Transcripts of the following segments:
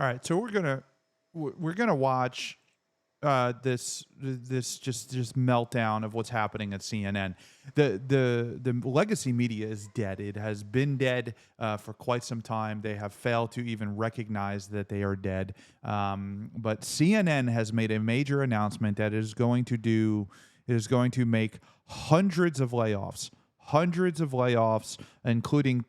All right, so we're gonna watch this just meltdown of what's happening at CNN. The legacy media is dead. It has been dead for quite some time. They have failed to even recognize that they are dead. But CNN has made a major announcement that it is going to make hundreds of layoffs, including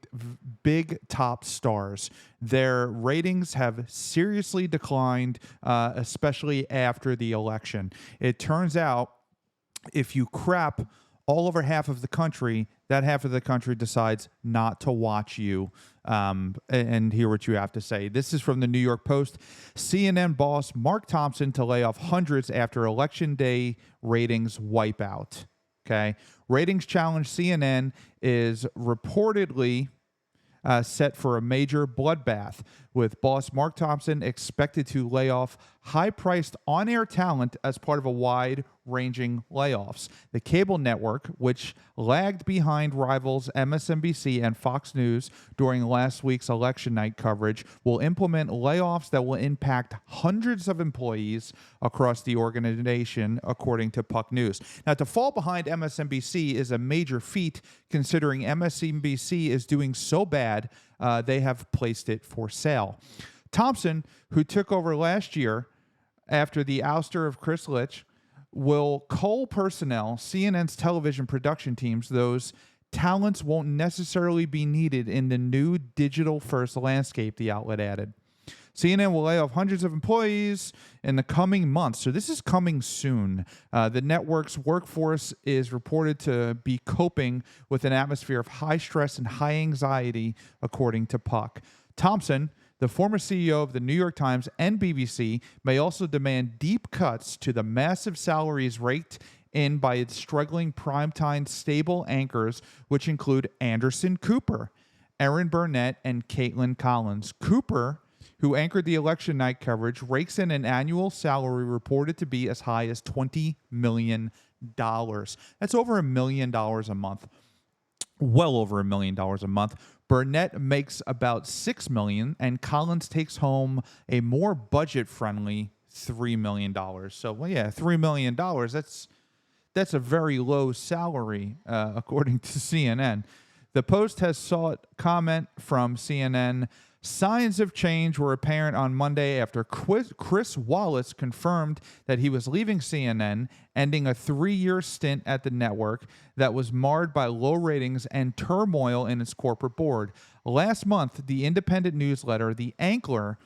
big top stars. Their ratings have seriously declined, especially after the election. It turns out if you crap all over half of the country, that half of the country decides not to watch you and hear what you have to say. This is from the New York Post. CNN boss Mark Thompson to lay off hundreds after election day ratings wipeout. Okay. Ratings challenge CNN is reportedly set for a major bloodbath, with boss Mark Thompson expected to lay off high-priced on-air talent as part of a wide-ranging layoffs. The cable network, which lagged behind rivals MSNBC and Fox News during last week's election night coverage, will implement layoffs that will impact hundreds of employees across the organization, according to Puck News. Now, to fall behind MSNBC is a major feat, considering MSNBC is doing so bad, they have placed it for sale. Thompson, who took over last year after the ouster of Chris Litch, will cull personnel, CNN's television production teams. Those talents won't necessarily be needed in the new digital-first landscape, the outlet added. CNN will lay off hundreds of employees in the coming months. So this is coming soon. The network's workforce is reported to be coping with an atmosphere of high stress and high anxiety, according to Puck. Thompson, the former CEO of the New York Times and BBC, may also demand deep cuts to the massive salaries raked in by its struggling primetime stable anchors, which include Anderson Cooper, Erin Burnett, and Caitlin Collins. Cooper, who anchored the election night coverage, rakes in an annual salary reported to be as high as $20 million. That's over $1 million a month. Well over $1 million a month. Burnett makes about $6 million, and Collins takes home a more budget-friendly $3 million. So, well, yeah, $3 million. That's a very low salary, according to CNN. The Post has sought comment from CNN. Signs of change were apparent on Monday after Chris Wallace confirmed that he was leaving CNN, ending a 3-year stint at the network that was marred by low ratings and turmoil in its corporate board. Last month, the independent newsletter, The Anchor,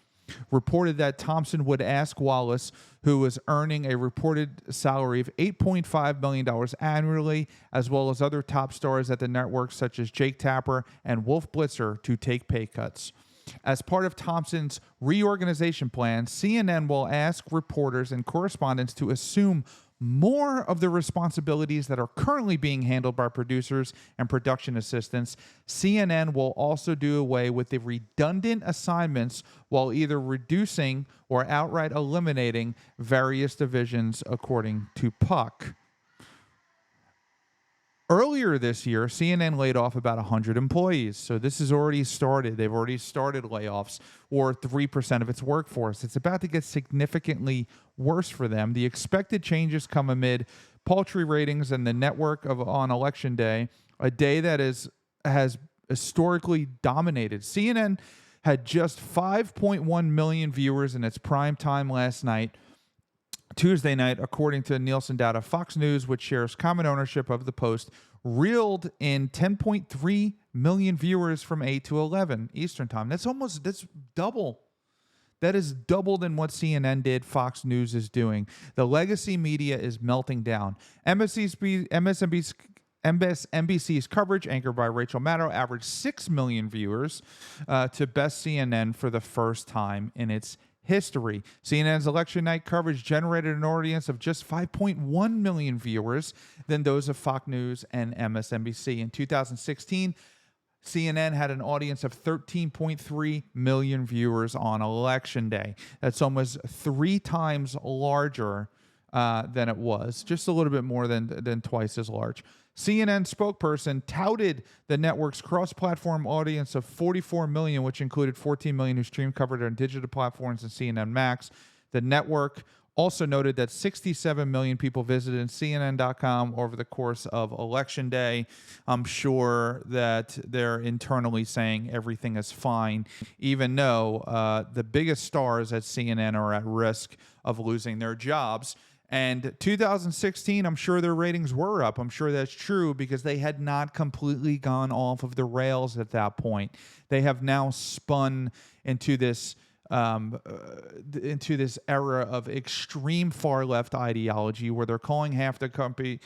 reported that Thompson would ask Wallace, who was earning a reported salary of $8.5 million annually, as well as other top stars at the network such as Jake Tapper and Wolf Blitzer, to take pay cuts. As part of Thompson's reorganization plan, CNN will ask reporters and correspondents to assume more of the responsibilities that are currently being handled by producers and production assistants. CNN will also do away with the redundant assignments while either reducing or outright eliminating various divisions, according to Puck. Earlier this year, CNN laid off about 100 employees. So this has already started. They've already started layoffs, or 3% of its workforce. It's about to get significantly worse for them. The expected changes come amid paltry ratings and the network on Election Day, a day that has historically dominated. CNN had just 5.1 million viewers in its prime time last night, Tuesday night, according to Nielsen data. Fox News, which shares common ownership of the Post, reeled in 10.3 million viewers from 8 to 11 Eastern time. That's double. That is double than what CNN did, Fox News is doing. The legacy media is melting down. MSNBC's coverage, anchored by Rachel Maddow, averaged 6 million viewers to best CNN for the first time in its history. CNN's election night coverage generated an audience of just 5.1 million viewers than those of Fox News and MSNBC. In 2016, CNN had an audience of 13.3 million viewers on Election Day. That's almost 3 times larger than it was, just a little bit more than twice as large. CNN spokesperson touted the network's cross-platform audience of 44 million, which included 14 million who streamed coverage on digital platforms and CNN Max. The network also noted that 67 million people visited CNN.com over the course of Election Day. I'm sure that they're internally saying everything is fine, even though the biggest stars at CNN are at risk of losing their jobs. And 2016, I'm sure their ratings were up. I'm sure that's true because they had not completely gone off of the rails at that point. They have now spun into this era of extreme far left ideology where they're calling half the country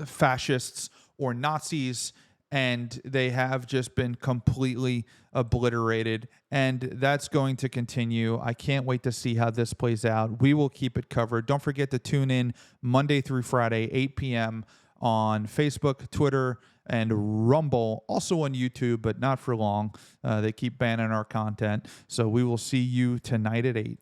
fascists or Nazis, and they have just been completely obliterated. And that's going to continue. I can't wait to see how this plays out. We will keep it covered. Don't forget to tune in Monday through Friday, 8 p.m. on Facebook, Twitter, and Rumble. Also on YouTube, but not for long. They keep banning our content. So we will see you tonight at 8.